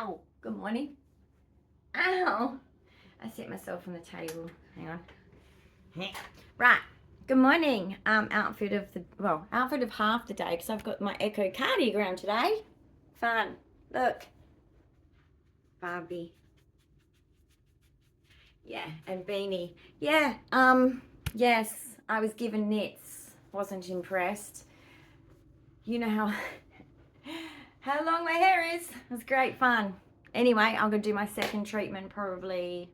Ow! Good morning. Ow! I set myself on the table. Hang on. Right. Good morning. Outfit of half the day because I've got my echocardiogram today. Fun. Look. Barbie. Yeah, and beanie. Yeah. Yes, I was given knits. Wasn't impressed. You know how long my hair is. It was great fun. Anyway, I'm gonna do my second treatment probably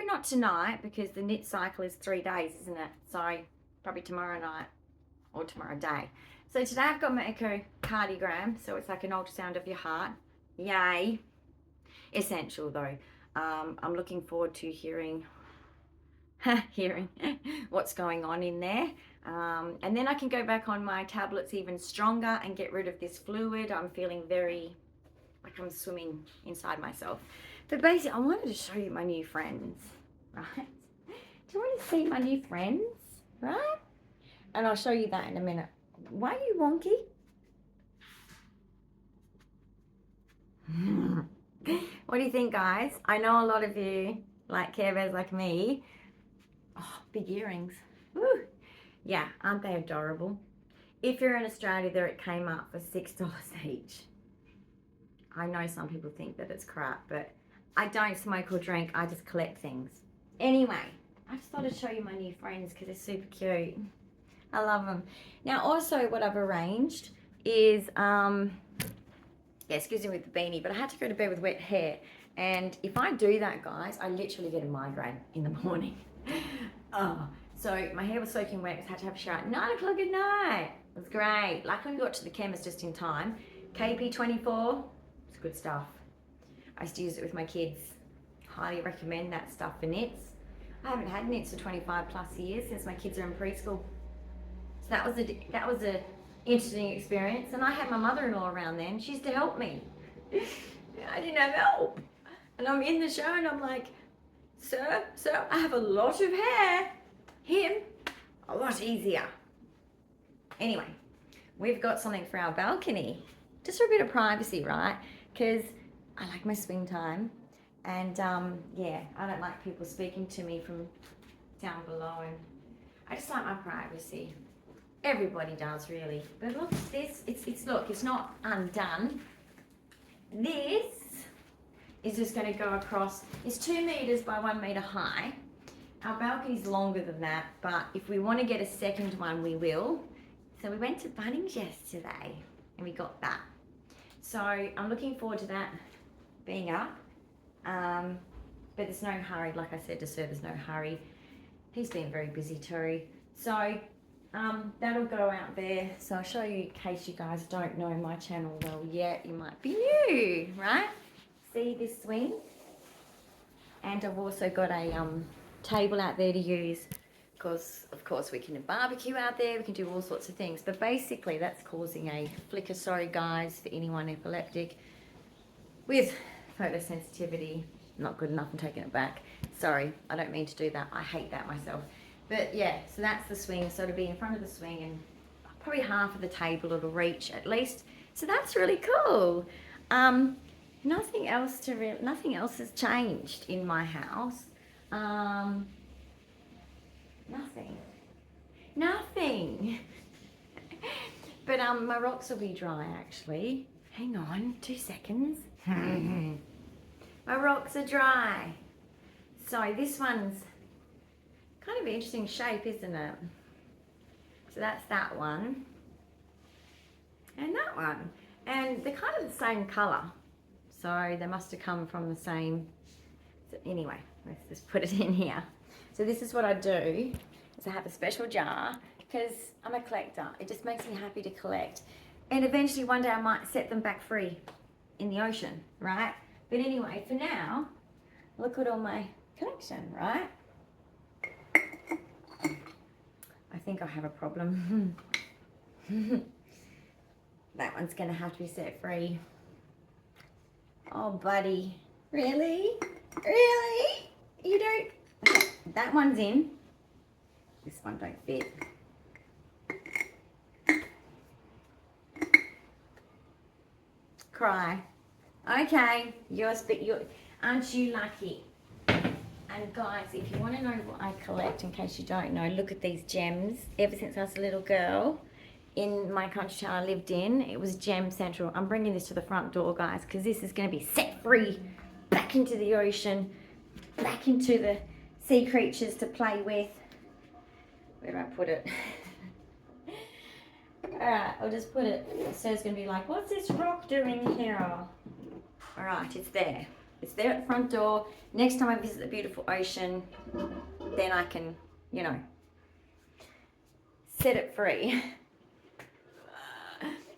not tonight because the knit cycle is 3 days, isn't it? So probably tomorrow night or tomorrow day. So today I've got my echocardiogram, so it's like an ultrasound of your heart. Yay. Essential though. I'm looking forward to hearing what's going on in there. And then I can go back on my tablets even stronger and get rid of this fluid. I'm feeling very like I'm swimming inside myself. But basically, I wanted to show you my new friends, right? Do you want to see my new friends, right? And I'll show you that in a minute. Why are you wonky? What do you think, guys? I know a lot of you like Care Bears like me. Oh, big earrings. Woo. Yeah, aren't they adorable? If you're in Australia, there it came up for $6 each. I know some people think that it's crap, but I don't smoke or drink. I just collect things. Anyway, I just thought I'd show you my new friends because they're super cute. I love them. Now, also what I've arranged is, excuse me with the beanie, but I had to go to bed with wet hair. And if I do that, guys, I literally get a migraine in the morning. Oh, so my hair was soaking wet. I had to have a shower at 9 o'clock at night. It was great. Luckily we got to the chemist just in time. KP24, it's good stuff. I used to use it with my kids. Highly recommend that stuff for knits. I haven't had knits for 25 plus years since my kids are in preschool. So that was a interesting experience. And I had my mother-in-law around then. She used to help me. I didn't have help. And I'm in the show and I'm like, sir, I have a lot of hair. Him, a lot easier. Anyway, we've got something for our balcony. Just for a bit of privacy, right? Because I like my swing time. And yeah, I don't like people speaking to me from down below. And I just like my privacy. Everybody does, really. But look, this, it's not undone. This is just going to go across. It's 2 meters by 1 meter high. Our balcony's longer than that, but if we want to get a second one, we will. So we went to Bunnings yesterday and we got that. So I'm looking forward to that being up. But there's no hurry. Like I said to Sir, there's no hurry. He's been very busy too. So that'll go out there. So I'll show you in case you guys don't know my channel well yet. You might be new, right? See this swing? And I've also got a table out there to use because of course we can barbecue out there, we can do all sorts of things, but basically that's causing a flicker. Sorry guys, for anyone epileptic with photosensitivity. Not good enough, I'm taking it back. Sorry, I don't mean to do that. I hate that myself. But yeah, so that's the swing. So it'll be in front of the swing and probably half of the table it'll reach at least. So that's really cool. Nothing else has changed in my house. Nothing. But my rocks will be dry actually. Hang on, 2 seconds. My rocks are dry. So this one's kind of an interesting shape, isn't it? So that's that one. And that one. And they're kind of the same colour. So they must have come from the same. So anyway, let's just put it in here. So this is what I do, is I have a special jar because I'm a collector. It just makes me happy to collect. And eventually one day I might set them back free in the ocean, right? But anyway, for now, look at all my collection, right? I think I have a problem. That one's gonna have to be set free. Oh, buddy. Really? Really? You don't... Okay, that one's in. This one don't fit. cry. Okay, aren't you lucky? And guys, if you want to know what I collect, in case you don't know, look at these gems. Ever since I was a little girl, in my country town I lived in, it was Gem Central. I'm bringing this to the front door, guys, because this is going to be set free back into the ocean, back into the sea creatures to play with. Where do I put it? Alright, I'll just put it. So it's going to be like, what's this rock doing here? Alright, it's there. It's there at the front door. Next time I visit the beautiful ocean, then I can, you know, set it free.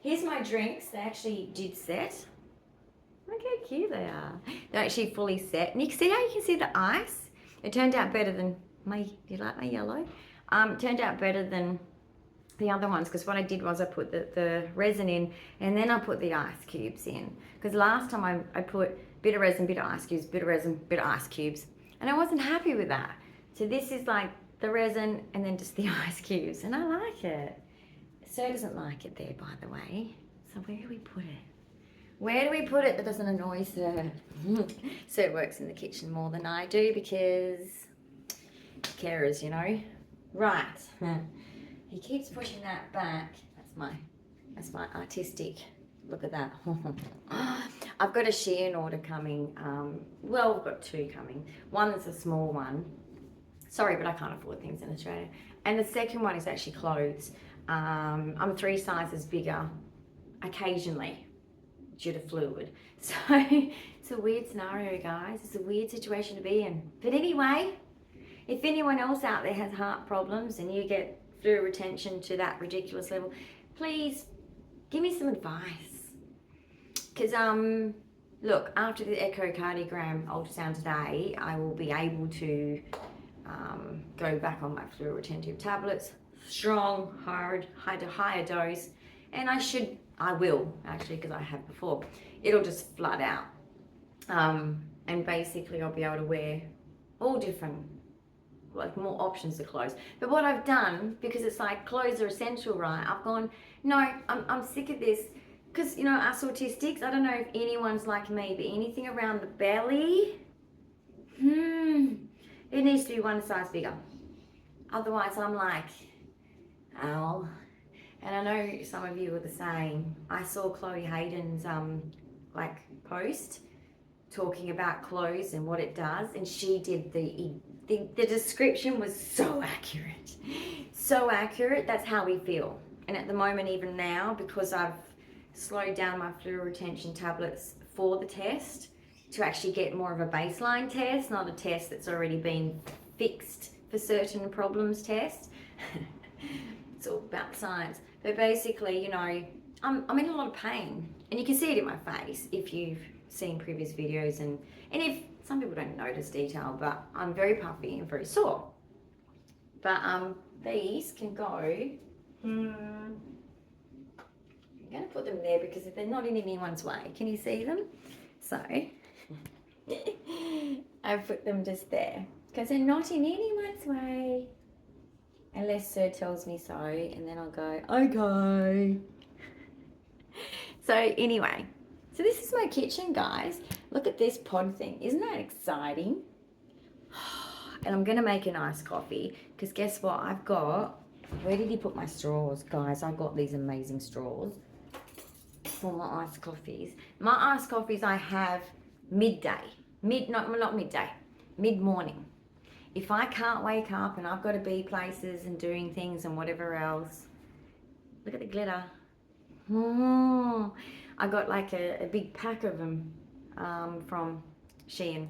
Here's my drinks. They actually did set. Look how cute they are. They're actually fully set. And you can see how you can see the ice? It turned out better than my, do you like my yellow? It turned out better than the other ones, because what I did was I put the resin in and then I put the ice cubes in. Because last time I put bit of resin, bit of ice cubes, bit of resin, bit of ice cubes. And I wasn't happy with that. So this is like the resin and then just the ice cubes. And I like it. Sir doesn't like it there, by the way. So where do we put it? Where do we put it that doesn't annoy Sir? Sir works in the kitchen more than I do because carers, you know. Right. He keeps pushing that back. That's my artistic. Look at that. I've got a Shein order coming. Well, I've got two coming. One is a small one. Sorry, but I can't afford things in Australia. And the second one is actually clothes. I'm 3 sizes bigger occasionally due to fluid. So it's a weird scenario, guys. It's a weird situation to be in. But anyway, if anyone else out there has heart problems and you get fluid retention to that ridiculous level, please give me some advice. Because, look, after the echocardiogram ultrasound today, I will be able to go back on my fluid retentive tablets. Strong, higher dose. And I will, actually, because I have before. It'll just flood out. And basically, I'll be able to wear all different, like more options of clothes. But what I've done, because it's like clothes are essential, right? I've gone, no, I'm sick of this. Because, you know, us autistics, I don't know if anyone's like me, but anything around the belly, it needs to be 1 size bigger. Otherwise, I'm like, ow. And I know some of you are the same. I saw Chloe Hayden's like post talking about clothes and what it does, and she did the description was so accurate. So accurate, that's how we feel. And at the moment, even now, because I've slowed down my fluid retention tablets for the test to actually get more of a baseline test, not a test that's already been fixed for certain problems test. It's all about science. But basically, you know, I'm in a lot of pain. And you can see it in my face if you've seen previous videos. And if some people don't notice detail, but I'm very puffy and very sore. But these can go, I'm going to put them there because if they're not in anyone's way, can you see them? So I put them just there because they're not in anyone's way. Unless Sir tells me so, and then I'll go, okay. So anyway, so this is my kitchen, guys. Look at this pod thing. Isn't that exciting? And I'm going to make an iced coffee because guess what? I've got, where did he put my straws? Guys, I got these amazing straws for my iced coffees. My iced coffees I have midday. Not midday, mid-morning. If I can't wake up and I've got to be places and doing things and whatever else, look at the glitter. Oh, I got like a big pack of them from Shein.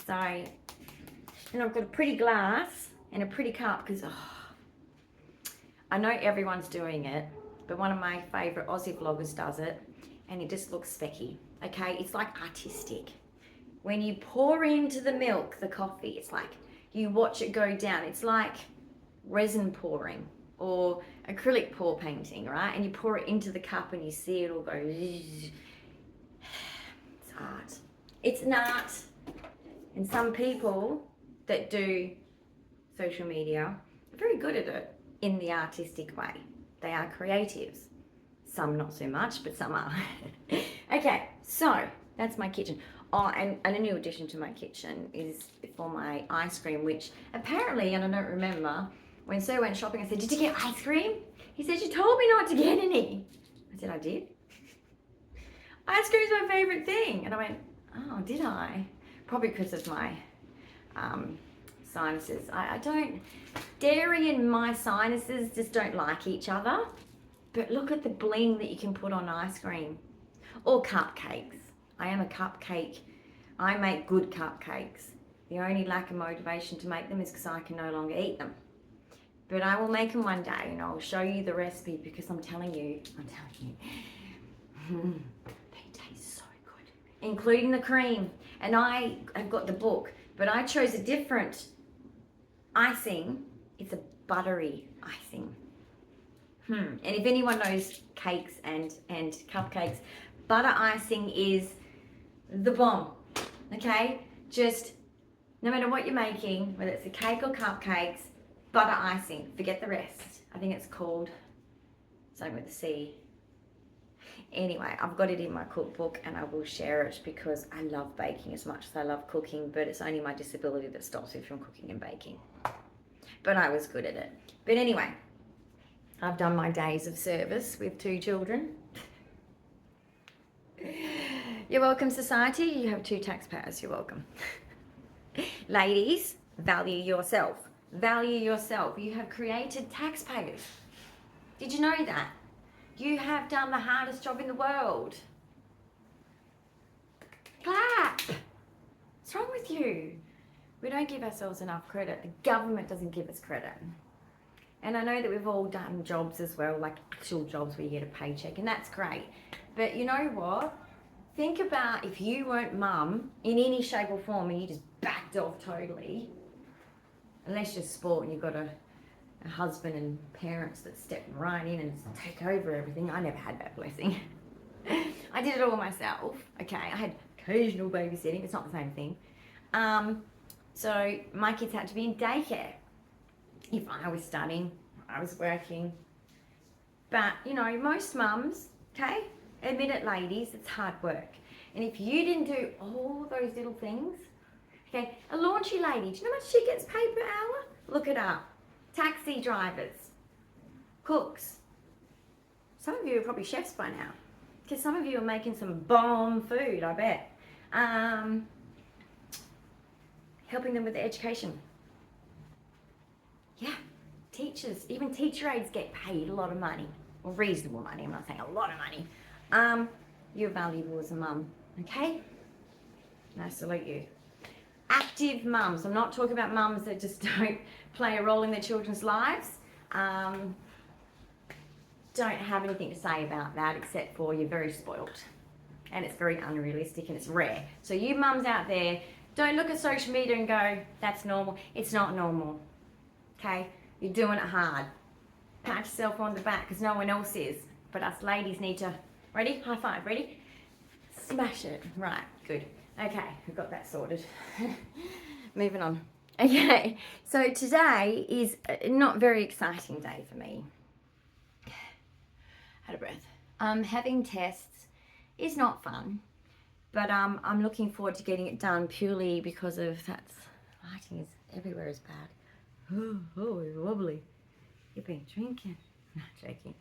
So, and I've got a pretty glass and a pretty cup because I know everyone's doing it, but one of my favourite Aussie vloggers does it and it just looks specky. Okay, it's like artistic. When you pour into the milk, the coffee, it's like, you watch it go down. It's like resin pouring or acrylic pour painting, right? And you pour it into the cup and you see it all go. It's art. It's an art. And some people that do social media are very good at it in the artistic way. They are creatives. Some not so much, but some are. Okay, so that's my kitchen. Oh, and a new addition to my kitchen is for my ice cream, which apparently, and I don't remember, when Sir went shopping, I said, did you get ice cream? He said, you told me not to get any. I said, I did. Ice cream is my favourite thing. And I went, oh, did I? Probably because of my sinuses. I don't, dairy and my sinuses just don't like each other. But look at the bling that you can put on ice cream. Or cupcakes. I am a cupcake. I make good cupcakes. The only lack of motivation to make them is because I can no longer eat them. But I will make them one day and I'll show you the recipe because I'm telling you, they taste so good. Including the cream. And I have got the book, but I chose a different icing. It's a buttery icing. And if anyone knows cakes and cupcakes, butter icing is the bomb, okay? Just, no matter what you're making, whether it's a cake or cupcakes, butter icing, forget the rest. I think it's called something with a C. Anyway, I've got it in my cookbook and I will share it because I love baking as much as I love cooking, but it's only my disability that stops me from cooking and baking. But I was good at it. But anyway, I've done my days of service with 2 children. You're welcome, society. You have 2 taxpayers. You're welcome. Ladies, value yourself. Value yourself. You have created taxpayers. Did you know that? You have done the hardest job in the world. Clap. What's wrong with you? We don't give ourselves enough credit. The government doesn't give us credit. And I know that we've all done jobs as well, like actual jobs where you get a paycheck, and that's great. But you know what? Think about if you weren't mum in any shape or form and you just backed off totally, unless you're sport and you've got a husband and parents that step right in and take over everything. I never had that blessing. I did it all myself. Okay, I had occasional babysitting. It's not the same thing. So my kids had to be in daycare. If I was studying, I was working. But, you know, most mums, okay, admit it, ladies, it's hard work. And if you didn't do all those little things, okay, a launchy lady, do you know how much she gets paid per hour? Look it up. Taxi drivers, cooks. Some of you are probably chefs by now, because some of you are making some bomb food, I bet. Helping them with their education. Yeah, teachers, even teacher aides get paid a lot of money, or reasonable money. I'm not saying a lot of money. You're valuable as a mum, okay? And I salute you. Active mums. I'm not talking about mums that just don't play a role in their children's lives. Don't have anything to say about that except for you're very spoilt. And it's very unrealistic and it's rare. So you mums out there, don't look at social media and go, that's normal. It's not normal. Okay? You're doing it hard. Pat yourself on the back because no one else is. But us ladies need to, ready? High five, ready? Smash it. Right, good. Okay, we've got that sorted. Moving on. Okay, so today is a not very exciting day for me. Had a breath. Having tests is not fun, but I'm looking forward to getting it done purely because of that lighting is everywhere is bad. Oh, it's wobbly. You've been drinking. No, joking.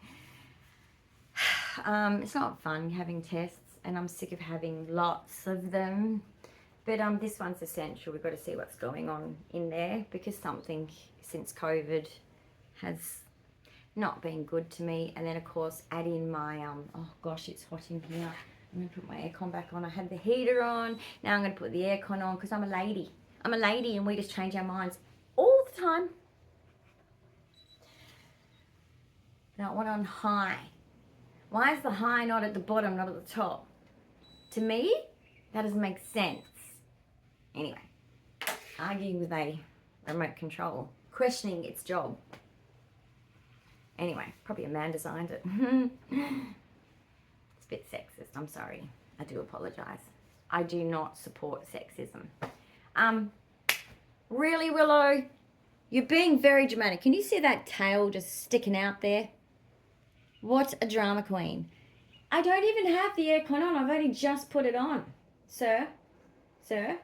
It's not fun having tests, and I'm sick of having lots of them. But this one's essential. We've got to see what's going on in there because something since COVID has not been good to me. And then, of course, add in my, oh gosh, it's hot in here. I'm going to put my aircon back on. I had the heater on. Now I'm going to put the aircon on because I'm a lady. I'm a lady and we just change our minds all the time. Now I want on high. Why is the high not at the bottom, not at the top? To me, that doesn't make sense. Anyway, arguing with a remote control, questioning its job. Anyway, probably a man designed it. It's a bit sexist, I'm sorry. I do apologise. I do not support sexism. Really, Willow? You're being very dramatic. Can you see that tail just sticking out there? What a drama queen. I don't even have the aircon on. I've only just put it on. Sir? Sir?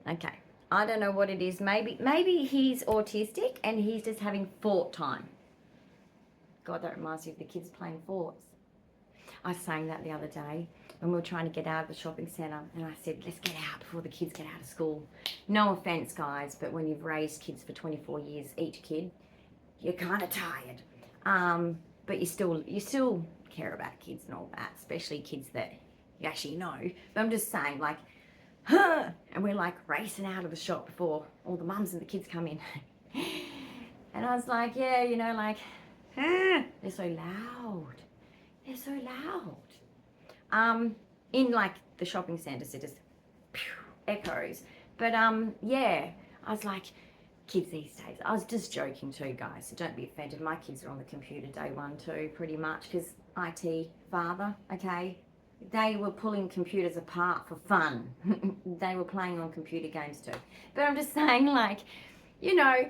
Okay. I don't know what it is. Maybe he's autistic and he's just having fort time. God, that reminds me of the kids playing forts. I was saying that the other day when we were trying to get out of the shopping centre, and I said, let's get out before the kids get out of school. No offence, guys, but when you've raised kids for 24 years, each kid, you're kind of tired. But you still care about kids and all that, especially kids that you actually know. But I'm just saying, like, and we're like racing out of the shop before all the mums and the kids come in. And I was like, yeah, you know, like, they're so loud. They're so loud. In like the shopping centres, it just echoes. But yeah, I was like, kids these days. I was just joking too, guys, so don't be offended. My kids are on the computer day one too, pretty much, because IT father, okay? They were pulling computers apart for fun. They were playing on computer games too. But I'm just saying, like, you know,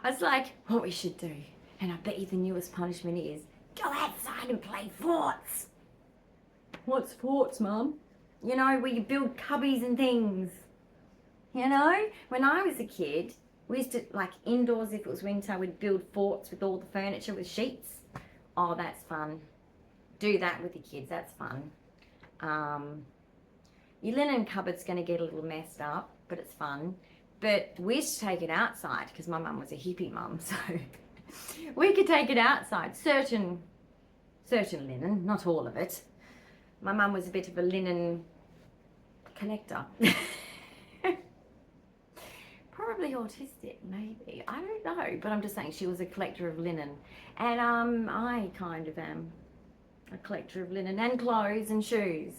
I was like, what we should do, and I bet you the newest punishment is, go outside and play forts. What's forts, Mum? You know, where you build cubbies and things. You know, when I was a kid, we used to, like, indoors, if it was winter, we'd build forts with all the furniture with sheets. Oh, that's fun. Do that with your kids, that's fun. Your linen cupboard's going to get a little messed up, but it's fun. But we used to take it outside, because my mum was a hippie mum, so we could take it outside. Certain linen, not all of it. My mum was a bit of a linen collector. Probably autistic, maybe. I don't know, but I'm just saying she was a collector of linen. And I kind of am a collector of linen and clothes and shoes.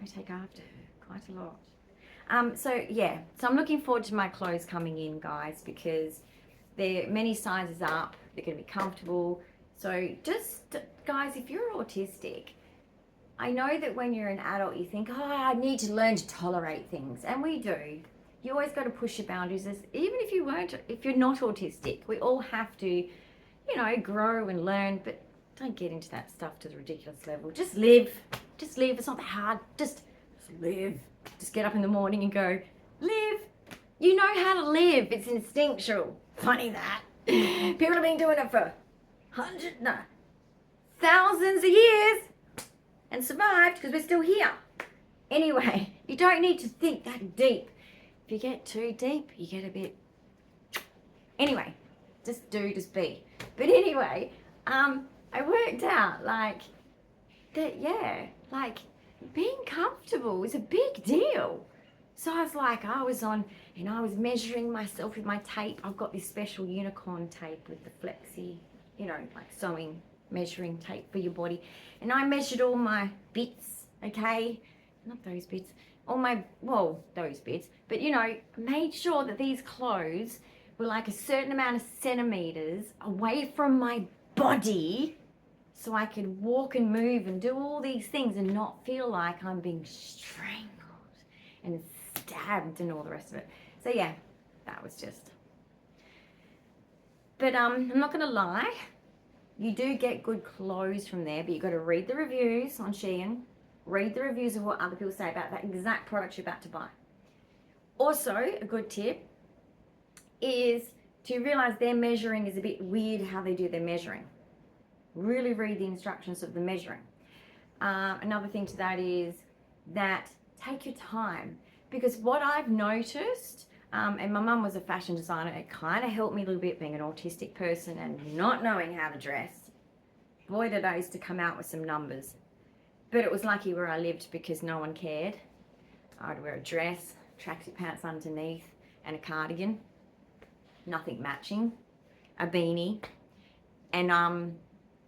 I take after her quite a lot. So yeah, so I'm looking forward to my clothes coming in, guys, because they're many sizes up. They're going to be comfortable. So just, guys, if you're autistic, I know that when you're an adult, you think, oh, I need to learn to tolerate things. And we do. You always got to push your boundaries. Even if you're not autistic, we all have to, you know, grow and learn, but don't get into that stuff to the ridiculous level. Just live. Just live. It's not that hard. Just live. Just get up in the morning and go, live. You know how to live. It's instinctual. Funny that. People have been doing it for thousands of years and survived because we're still here. Anyway, you don't need to think that deep. If you get too deep, you get a bit... Anyway, just be. But anyway, I worked out, like, that, yeah, like, being comfortable is a big deal. So I was like, I was measuring myself with my tape. I've got this special unicorn tape with the flexi, you know, like sewing, measuring tape for your body. And I measured all my bits, okay? Not those bits. Those bits, but you know, made sure that these clothes were like a certain amount of centimeters away from my body so I could walk and move and do all these things and not feel like I'm being strangled and stabbed and all the rest of it. So yeah, that was just... But I'm not gonna lie, you do get good clothes from there, but you got to read the reviews on Shein. Read the reviews of what other people say about that exact product you're about to buy. Also, a good tip is to realize their measuring is a bit weird how they do their measuring. Really read the instructions of the measuring. Another thing to that is that take your time, because what I've noticed, and my mum was a fashion designer, it kind of helped me a little bit being an autistic person and not knowing how to dress. Boy, did I used to come out with some numbers. But it was lucky where I lived because no one cared. I'd wear a dress, tracksuit pants underneath, and a cardigan. Nothing matching. A beanie. And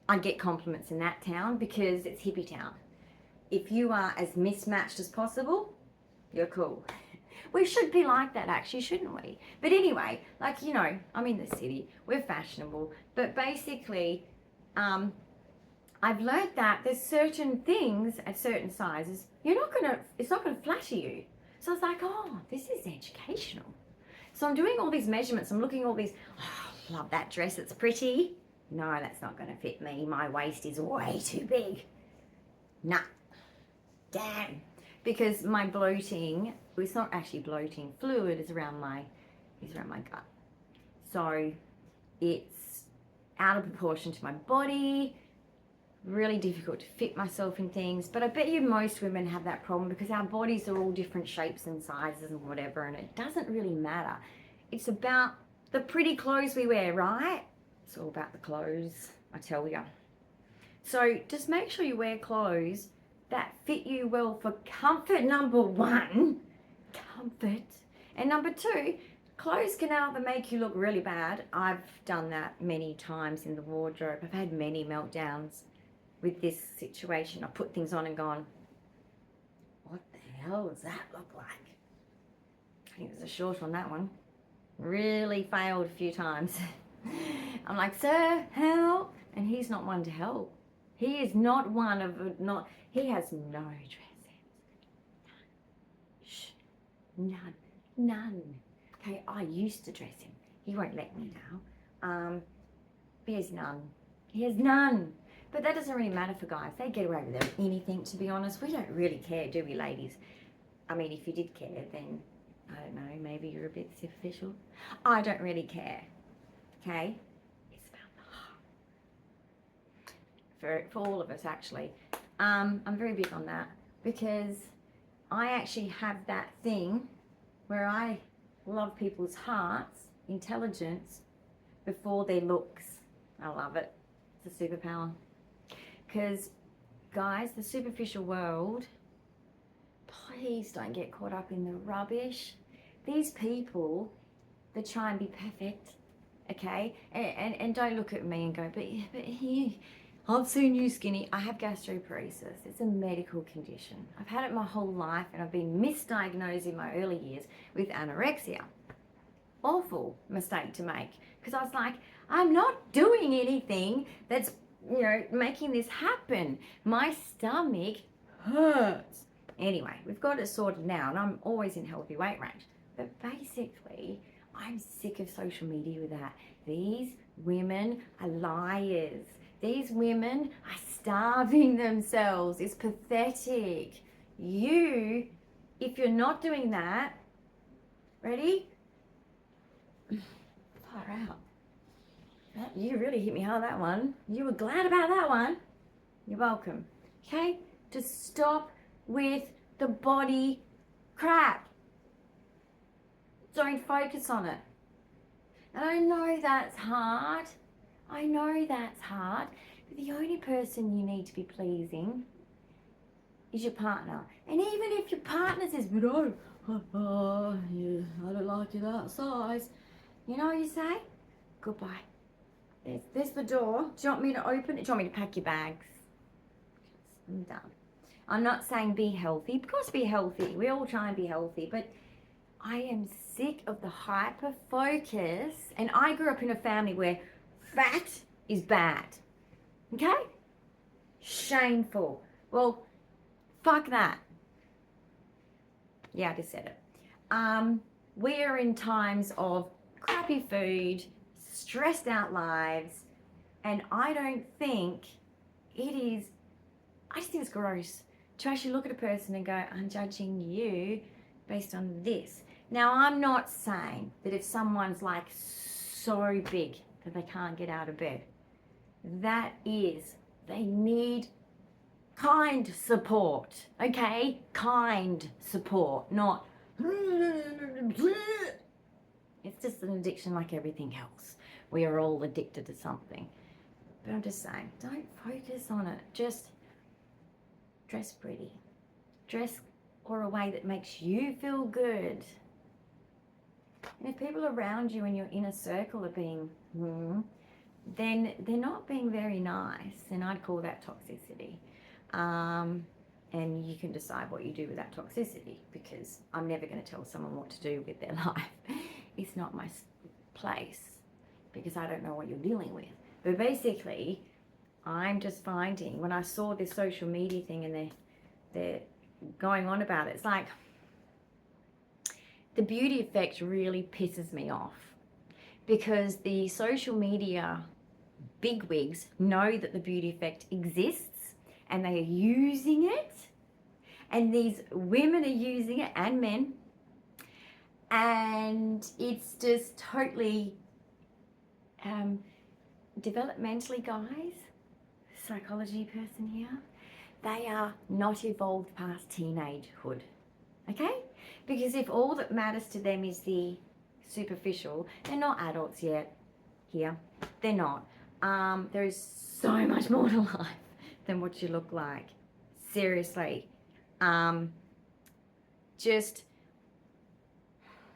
I'd get compliments in that town because it's hippie town. If you are as mismatched as possible, you're cool. We should be like that actually, shouldn't we? But anyway, like, you know, I'm in the city. We're fashionable. But basically... I've learned that there's certain things at certain sizes, it's not gonna flatter you. So I was like, oh, this is educational. So I'm doing all these measurements, I'm looking at all these, oh, love that dress, it's pretty. no, that's not going to fit me. My waist is way too big. Nah, damn. Because my bloating, it's not actually bloating, fluid is around my gut. So it's out of proportion to my body, really difficult to fit myself in things. But I bet you most women have that problem because our bodies are all different shapes and sizes and whatever, and it doesn't really matter. It's about the pretty clothes we wear, right? It's all about the clothes, I tell you. So just make sure you wear clothes that fit you well for comfort, number one. Comfort. And number two, clothes can either make you look really bad. I've done that many times in the wardrobe. I've had many meltdowns with this situation. I put things on and gone, what the hell does that look like? I think there's a short on that one. Really failed a few times. I'm like, sir, help. And he's not one to help. He is not one of, he has no dress sense. None. Okay, I used to dress him. He won't let me now. He has none. But that doesn't really matter for guys. They get away with anything, to be honest. We don't really care, do we, ladies? I mean, if you did care, then, I don't know, maybe you're a bit superficial. I don't really care, okay? It's about the heart. For all of us, actually. I'm very big on that because I actually have that thing where I love people's hearts, intelligence, before their looks. I love it. It's a superpower. Because, guys, the superficial world, please don't get caught up in the rubbish. These people that try and be perfect, okay? And don't look at me and go, but he, I've seen you skinny. I have gastroparesis. It's a medical condition. I've had it my whole life and I've been misdiagnosed in my early years with anorexia. Awful mistake to make. Because I was like, I'm not doing anything that's, you know, making this happen. My stomach hurts. Anyway, we've got it sorted now and I'm always in healthy weight range. But basically, I'm sick of social media with that. These women are liars. These women are starving themselves. It's pathetic. You, if you're not doing that, ready? Far out. You really hit me hard, that one. You were glad about that one. You're welcome. Okay? Just stop with the body crap. Don't focus on it. And I know that's hard. But the only person you need to be pleasing is your partner. And even if your partner says, but yeah, I don't like you that size. You know what you say? Goodbye. There's the door. Do you want me to open it? Do you want me to pack your bags? I'm done. I'm not saying be healthy. Of course be healthy. We all try and be healthy. But I am sick of the hyper focus. And I grew up in a family where fat is bad. Okay? Shameful. Well, fuck that. Yeah, I just said it. We are in times of crappy food, stressed out lives, and I don't think it is, I just think it's gross to actually look at a person and go, I'm judging you based on this. Now, I'm not saying that if someone's like so big that they can't get out of bed, that is, they need kind support, okay? Kind support, not it's just an addiction like everything else. We are all addicted to something. But I'm just saying, don't focus on it. Just dress pretty. Dress or a way that makes you feel good. And if people around you in your inner circle are being, then they're not being very nice. And I'd call that toxicity. And you can decide what you do with that toxicity, because I'm never going to tell someone what to do with their life. It's not my place, because I don't know what you're dealing with. But basically, I'm just finding, when I saw this social media thing and they're going on about it, it's like the beauty effect really pisses me off, because the social media bigwigs know that the beauty effect exists and they are using it. And these women are using it, and men. And it's just totally developmentally, guys, psychology person here, they are not evolved past teenagehood. Okay? Because if all that matters to them is the superficial, they're not adults yet here. They're not. There is so much more to life than what you look like. Seriously. Just,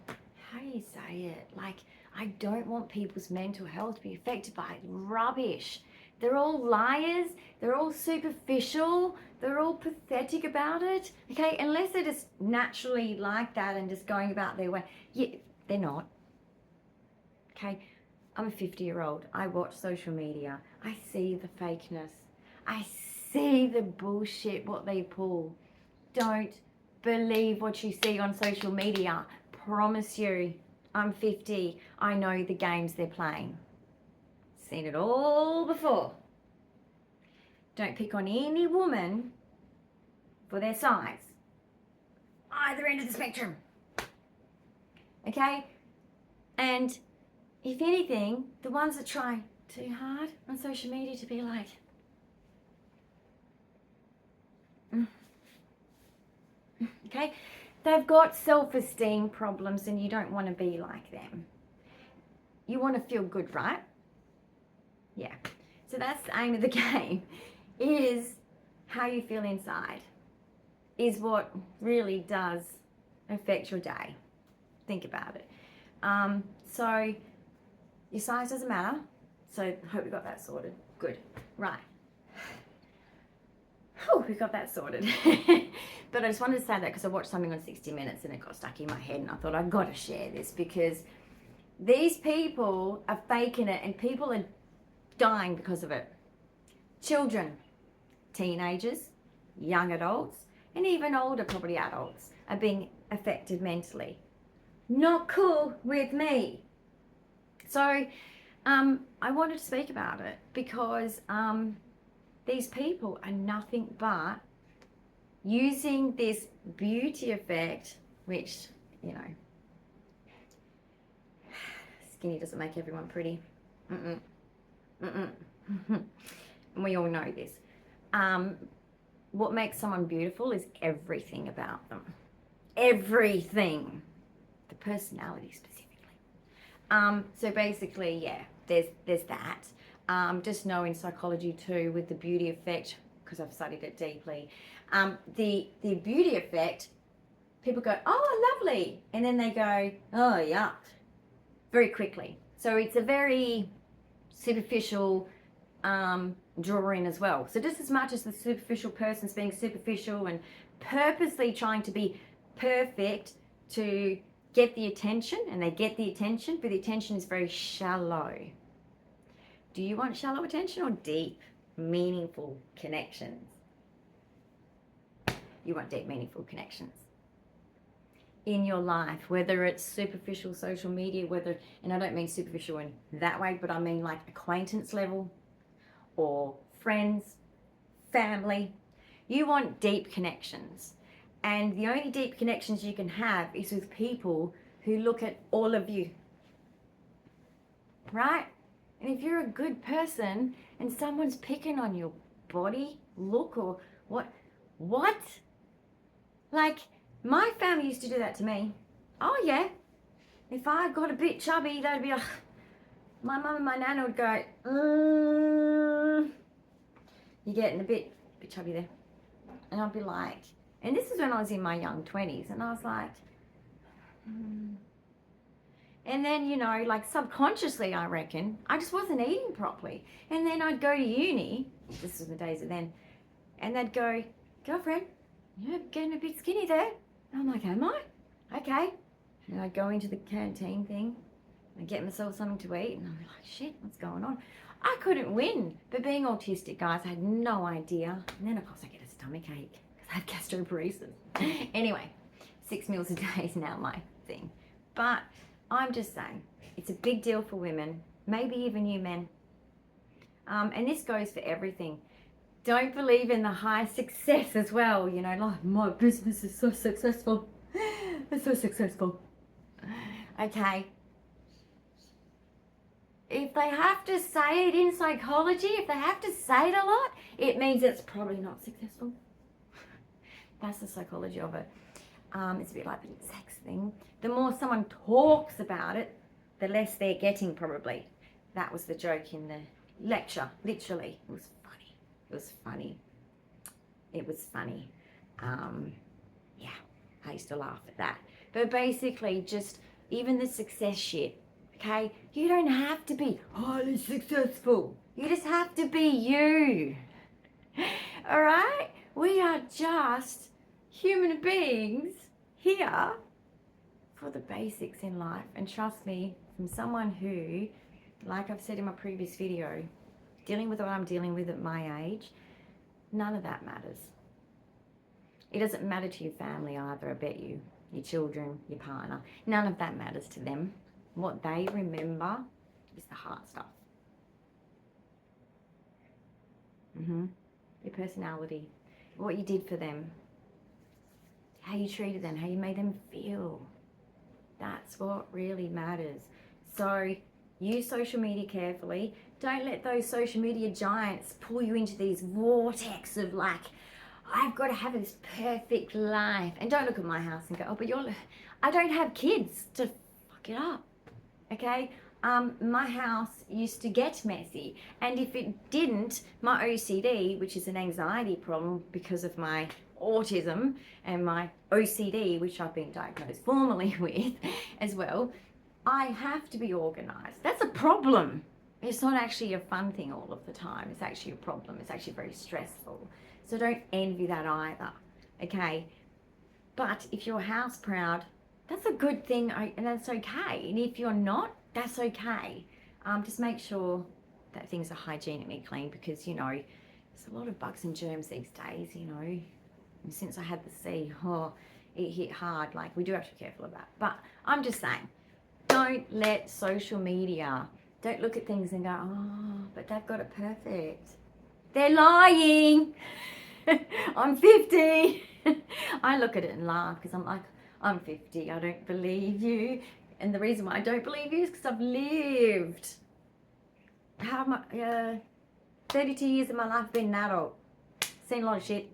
how do you say it? Like, I don't want people's mental health to be affected by rubbish. They're all liars. They're all superficial. They're all pathetic about it. Okay, unless they're just naturally like that and just going about their way. Yeah, they're not. Okay, I'm a 50-year-old. I watch social media. I see the fakeness. I see the bullshit, what they pull. Don't believe what you see on social media. Promise you, I'm 50. I know the games they're playing. Seen it all before. Don't pick on any woman for their size. Either end of the spectrum. Okay? And if anything, the ones that try too hard on social media to be like, okay? They've got self-esteem problems and you don't want to be like them. You want to feel good, right? Yeah. So that's the aim of the game, is how you feel inside is what really does affect your day. Think about it. So your size doesn't matter. So I hope we got that sorted. Good. Right. Oh, we got that sorted. But I just wanted to say that because I watched something on 60 Minutes and it got stuck in my head and I thought I've got to share this because these people are faking it and people are dying because of it. Children, teenagers, young adults, and even older probably adults are being affected mentally. Not cool with me. So I wanted to speak about it because these people are nothing but using this beauty effect, which, you know, skinny doesn't make everyone pretty. And we all know this. What makes someone beautiful is everything about them. Everything. The personality specifically. So basically, yeah, there's that. Just know in psychology too, with the beauty effect, because I've studied it deeply, the beauty effect, people go, oh, lovely. And then they go, oh, yuck, very quickly. So it's a very superficial draw in as well. So just as much as the superficial person's being superficial and purposely trying to be perfect to get the attention, and they get the attention, but the attention is very shallow. Do you want shallow attention or deep, meaningful connections? You want deep, meaningful connections in your life, whether it's superficial social media, whether, and I don't mean superficial in that way, but I mean like acquaintance level or friends, family. You want deep connections. And the only deep connections you can have is with people who look at all of you. Right? And if you're a good person and someone's picking on your body, look, or what? Like, my family used to do that to me. Oh yeah. If I got a bit chubby, they'd be like, my mum and my nana would go, you're getting a bit chubby there. And I'd be like, and this is when I was in my young 20s, and I was like, And then, you know, like subconsciously, I reckon, I just wasn't eating properly. And then I'd go to uni, this was the days of then, and they'd go, girlfriend, you're getting a bit skinny there. And I'm like, am I? Okay. And I'd go into the canteen thing and get myself something to eat, and I'd be like, shit, what's going on? I couldn't win. But being autistic, guys, I had no idea. And then, of course, I get a stomach ache because I have gastroparesis. Anyway, 6 meals a day is now my thing. But I'm just saying, it's a big deal for women, maybe even you men. And this goes for everything. Don't believe in the high success as well. You know, like, my business is so successful. It's so successful. Okay. If they have to say it in psychology, if they have to say it a lot, it means it's probably not successful. That's the psychology of it. It's a bit like the sex thing. The more someone talks about it, the less they're getting probably. That was the joke in the lecture, literally. It was funny. It was funny. It was funny. Yeah, I used to laugh at that. But basically, just even the success shit, okay? You don't have to be highly successful. You just have to be you. All right? We are just human beings here for the basics in life. And trust me, from someone who, like I've said in my previous video, dealing with what I'm dealing with at my age, none of that matters. It doesn't matter to your family either, I bet you. Your children, your partner. None of that matters to them. What they remember is the hard stuff. Your personality. What you did for them. How you treated them. How you made them feel. That's what really matters. So use social media carefully. Don't let those social media giants pull you into these vortex of like, I've got to have this perfect life. And don't look at my house and go, oh, but I don't have kids to fuck it up. Okay? My house used to get messy. And if it didn't, my OCD, which is an anxiety problem because of my autism and my OCD, which I've been diagnosed formally with as well, I have to be organized. That's a problem. It's not actually a fun thing all of the time. It's actually a problem. It's actually very stressful. So don't envy that either, okay? But if you're house proud, that's a good thing, and that's okay. And if you're not, that's okay. Just make sure that things are hygienically clean because, you know, there's a lot of bugs and germs these days, you know. And since I had the C, it hit hard. Like, we do have to be careful of that. But I'm just saying, don't let social media, don't look at things and go, oh, but they've got it perfect. They're lying. I'm 50. I look at it and laugh because I'm like, I'm 50. I don't believe you. And the reason why I don't believe you is because I've lived. How much? 32 years of my life I've been an adult. Seen a lot of shit.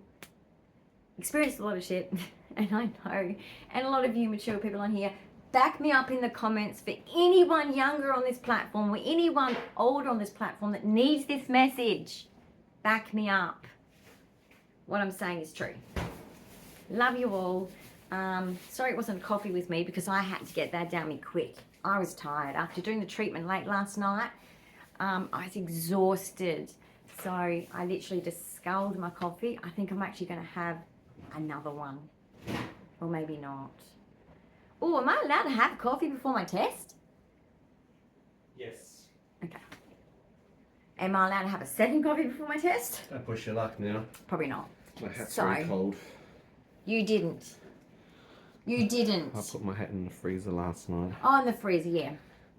Experienced a lot of shit. And I know. And a lot of you mature people on here, back me up in the comments for anyone younger on this platform or anyone older on this platform that needs this message. Back me up. What I'm saying is true. Love you all. Sorry it wasn't coffee with me because I had to get that down me quick. I was tired. After doing the treatment late last night, I was exhausted. So I literally just sculled my coffee. I think I'm actually going to have another one. Or maybe not. Oh, am I allowed to have coffee before my test? Yes. Okay. Am I allowed to have a second coffee before my test? Don't push your luck now. Probably not. My hat's very cold. You didn't. You didn't. I put my hat in the freezer last night. Oh, in the freezer, yeah.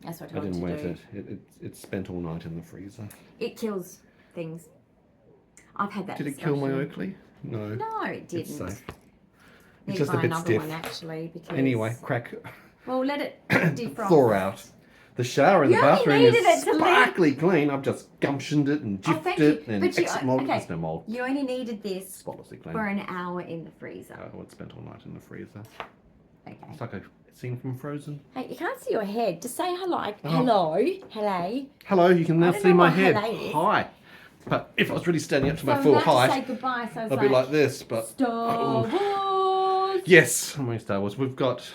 That's what I I told you didn't to wet do. it. It spent all night in the freezer. It kills things. I've had that Did it kill my discussion. Oakley? No. No, it didn't. It's safe. Need It's to just a buy bit another stiff. one actually because... Anyway, crack. Well, let it defrost. Thaw out. The shower in the You only bathroom needed is it to sparkly clean. I've just gumptioned it and thank jiffed you. it and But you- exit mold. okay. There's no mold. You only needed this Spotlessly clean. for an hour in the freezer. Oh, it spent all night in the freezer. Okay. It's like a scene from Frozen. Hey, you can't see your head. Just say hello. Oh. Hello. Hello, you can now don't see know my what head. hello is. Hi. But if I was really standing up to my So full I'm about to say height, goodbye, so I was I'd be like this. But Star Wars. yes, I'm going Star Wars. We've got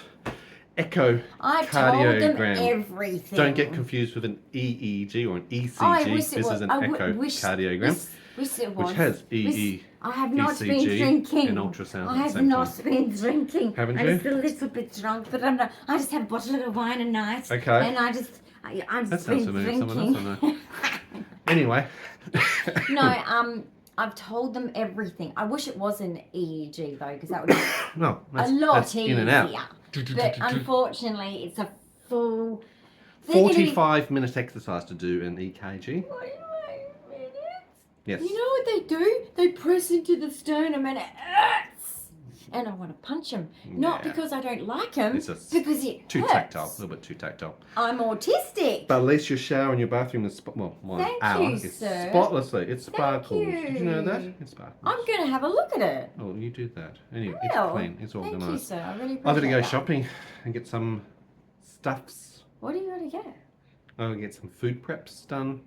echo I told them cardiogram. everything. Don't get confused with an EEG or an ECG. Oh, I wish it This was. is an I echocardiogram, wish it was. which has EE, I have not been ECG, drinking. and ultrasound I at the have same not time. been drinking. Haven't I'm you? just a little bit drunk, but I'm not. I just have a bottle of wine a night. Okay. And I'm That just sounds been familiar to drinking. someone else, I know. Anyway. No, I've told them everything. I wish it was an EEG though, because that would be No, a lot that's easier. in and out. But unfortunately, it's a full 45-minute exercise to do an EKG. Yes. You know what they do? They press into the sternum and it hurts. And I want to punch them. Not Yeah. because I don't like them, It's just because it too hurts. tactile. A little bit too tactile. I'm autistic. But at least your shower and your bathroom is Thank you, is sir. spotlessly. It sparkles. you. Did you know that? It sparkles. I'm going to have a look at it. Oh, you do that. Anyway, Well, it's clean. It's Thank you, organised. sir. I really appreciate I've got to go that. shopping and get some stuffs. What do you got to get? I'll get some food preps done.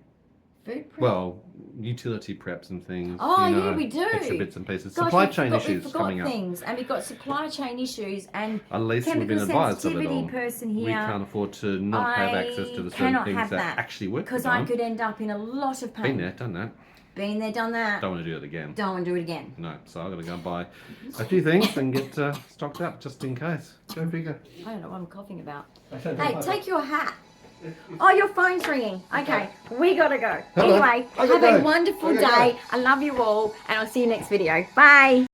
Food prep? Well, utility preps and things. Oh, you yeah, know, we do. Extra bits and pieces. Gosh, Supply we chain forgot- issues we forgot coming up. things, and we've got supply chain issues and At least we've chemical been advised of it sensitivity all. person We here. can't afford to not have access to the certain cannot things have that actually work. because for I them. could end up in a lot of pain. Been there, done that. Been there, done that. Don't want to do it again. Don't want to do it again. No, so I've got to go and buy a few things and get stocked up just in case. Go figure. I don't know what I'm coughing about. Okay, Hey, take your hat. Oh, your phone's ringing. Okay, we gotta go. Hello. Anyway, I have gotta a go. wonderful I gotta day. I love you all, and I'll see you next video. Bye.